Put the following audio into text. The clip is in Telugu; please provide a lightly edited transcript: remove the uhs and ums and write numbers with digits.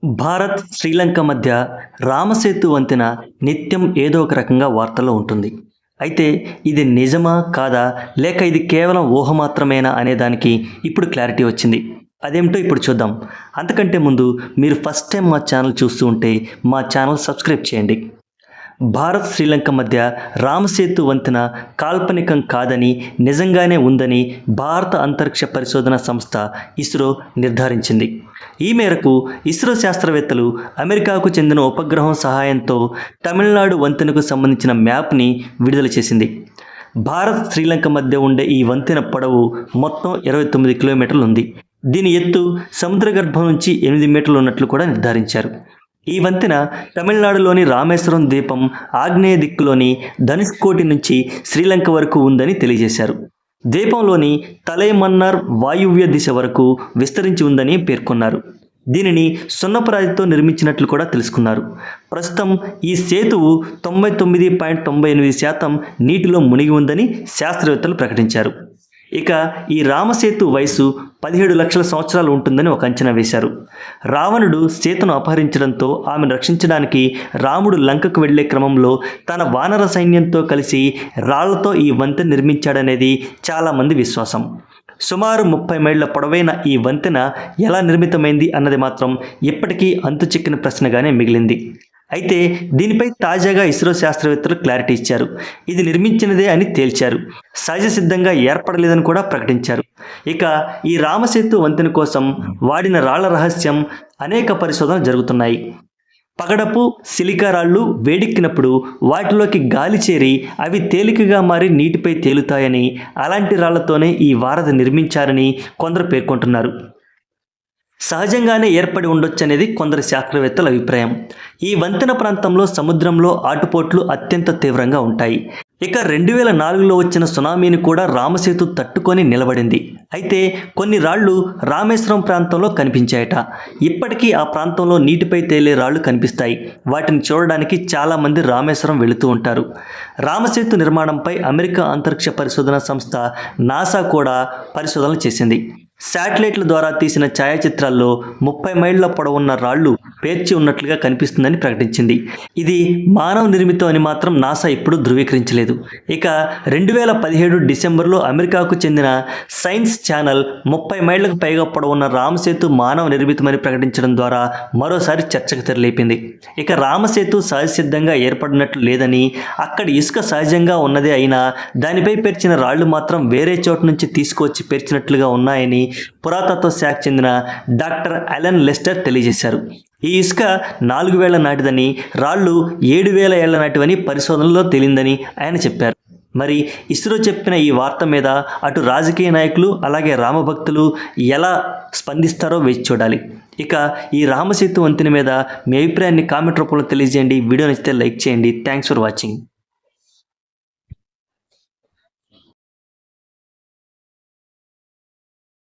భారత్, శ్రీలంక మధ్య రామసేతు వంతెన నిత్యం ఏదో ఒక రకంగా వార్తల్లో ఉంటుంది. అయితే ఇది నిజమా? కాదా? లేక ఇది కేవలం ఊహ మాత్రమేనా అనే దానికి ఇప్పుడు క్లారిటీ వచ్చింది. అదేమిటో ఇప్పుడు చూద్దాం. అంతకంటే ముందు మీరు ఫస్ట్ టైం మా ఛానల్ చూస్తూ ఉంటే మా ఛానల్ సబ్స్క్రైబ్ చేయండి. భారత్, శ్రీలంక మధ్య రామసేతు వంతెన కాల్పనికం కాదని, నిజంగానే ఉందని భారత అంతరిక్ష పరిశోధన సంస్థ ఇస్రో నిర్ధారించింది. ఈ మేరకు ఇస్రో శాస్త్రవేత్తలు అమెరికాకు చెందిన ఉపగ్రహం సహాయంతో తమిళనాడు వంతెనకు సంబంధించిన మ్యాప్ని విడుదల చేసింది. భారత్, శ్రీలంక మధ్య ఉండే ఈ వంతెన పొడవు మొత్తం 29 కిలోమీటర్లు ఉంది. దీని ఎత్తు సముద్ర గర్భం నుంచి 8 మీటర్లు ఉన్నట్లు కూడా నిర్ధారించారు. ఈ వంతెన తమిళనాడులోని రామేశ్వరం ద్వీపం ఆగ్నేయ దిక్కులోని ధనుష్కోటి నుంచి శ్రీలంక వరకు ఉందని తెలియజేశారు. ద్వీపంలోని తలైమన్నార్ వాయువ్య దిశ వరకు విస్తరించి ఉందని పేర్కొన్నారు. దీనిని సున్నపురాతితో నిర్మించినట్లు కూడా తెలుసుకున్నారు. ప్రస్తుతం ఈ సేతువు 99.98% నీటిలో మునిగి ఉందని శాస్త్రవేత్తలు ప్రకటించారు. ఇక ఈ రామసేతు వయసు 17 లక్షల సంవత్సరాలు ఉంటుందని ఒక అంచనా వేశారు. రావణుడు సీతను అపహరించడంతో ఆమెను రక్షించడానికి రాముడు లంకకు వెళ్లే క్రమంలో తన వానర సైన్యంతో కలిసి రాళ్లతో ఈ వంతెన నిర్మించాడనేది చాలామంది విశ్వాసం. సుమారు 30 మైళ్ళ పొడవైన ఈ వంతెన ఎలా నిర్మితమైంది అన్నది మాత్రం ఇప్పటికీ అంతుచిక్కని ప్రశ్నగానే మిగిలింది. అయితే దీనిపై తాజాగా ఇస్రో శాస్త్రవేత్తలు క్లారిటీ ఇచ్చారు. ఇది నిర్మించినదే అని తేల్చారు. సహజ సిద్ధంగా ఏర్పడలేదని కూడా ప్రకటించారు. ఇక ఈ రామసేతు వంతెన కోసం వాడిన రాళ్ల రహస్యం అనేక పరిశోధనలు జరుగుతున్నాయి. పగడపు, సిలికా రాళ్ళు వేడెక్కినప్పుడు వాటిలోకి గాలి చేరి అవి తేలికగా మారి నీటిపై తేలుతాయని, అలాంటి రాళ్లతోనే ఈ వారధి నిర్మించారని కొందరు పేర్కొంటున్నారు. సహజంగానే ఏర్పడి ఉండొచ్చనేది కొందరు శాస్త్రవేత్తల అభిప్రాయం. ఈ వంతెన ప్రాంతంలో సముద్రంలో ఆటుపోట్లు అత్యంత తీవ్రంగా ఉంటాయి. ఇక 2004లో వచ్చిన సునామీని కూడా రామసేతు తట్టుకొని నిలబడింది. అయితే కొన్ని రాళ్లు రామేశ్వరం ప్రాంతంలో కనిపించాయట. ఇప్పటికీ ఆ ప్రాంతంలో నీటిపై తేలే రాళ్లు కనిపిస్తాయి. వాటిని చూడడానికి చాలామంది రామేశ్వరం వెళుతూ ఉంటారు. రామసేతు నిర్మాణంపై అమెరికా అంతరిక్ష పరిశోధన సంస్థ నాసా కూడా పరిశోధనలు చేసింది. శాటిలైట్ల ద్వారా తీసిన ఛాయాచిత్రాల్లో 30 మైళ్ళ పొడవున్న రాళ్లు పేర్చి ఉన్నట్లుగా కనిపిస్తుందని ప్రకటించింది. ఇది మానవ నిర్మితం అని మాత్రం నాసా ఇప్పుడు ధృవీకరించలేదు. ఇక 2017 డిసెంబర్లో అమెరికాకు చెందిన సైన్స్ ఛానల్ 30 మైళ్ళకు పైగా పొడవున్న రామసేతు మానవ నిర్మితమని ప్రకటించడం ద్వారా మరోసారి చర్చకు తెరలేపింది. ఇక రామసేతు సహజసిద్ధంగా ఏర్పడినట్లు లేదని, అక్కడ ఇసుక సహజంగా ఉన్నదే అయినా దానిపై పేర్చిన రాళ్లు మాత్రం వేరే చోటు నుంచి తీసుకువచ్చి పేర్చినట్లుగా ఉన్నాయని పురాతత్వ శాఖకు చెందిన డాక్టర్ అలెన్ లెస్టర్ తెలియజేశారు. ఈ ఇసుక 4000 నాటిదని, రాళ్లు 7000 ఏళ్ల నాటివని పరిశోధనలో తేలిందని ఆయన చెప్పారు. మరి ఇస్రో చెప్పిన ఈ వార్త మీద అటు రాజకీయ నాయకులు అలాగే రామభక్తులు ఎలా స్పందిస్తారో వేచి చూడాలి. ఇక ఈ రామసేతు వంతెన మీద మీ అభిప్రాయాన్ని కామెంట్ రూపంలో తెలియజేయండి. వీడియో నచ్చితే లైక్ చేయండి. Thanks for watching.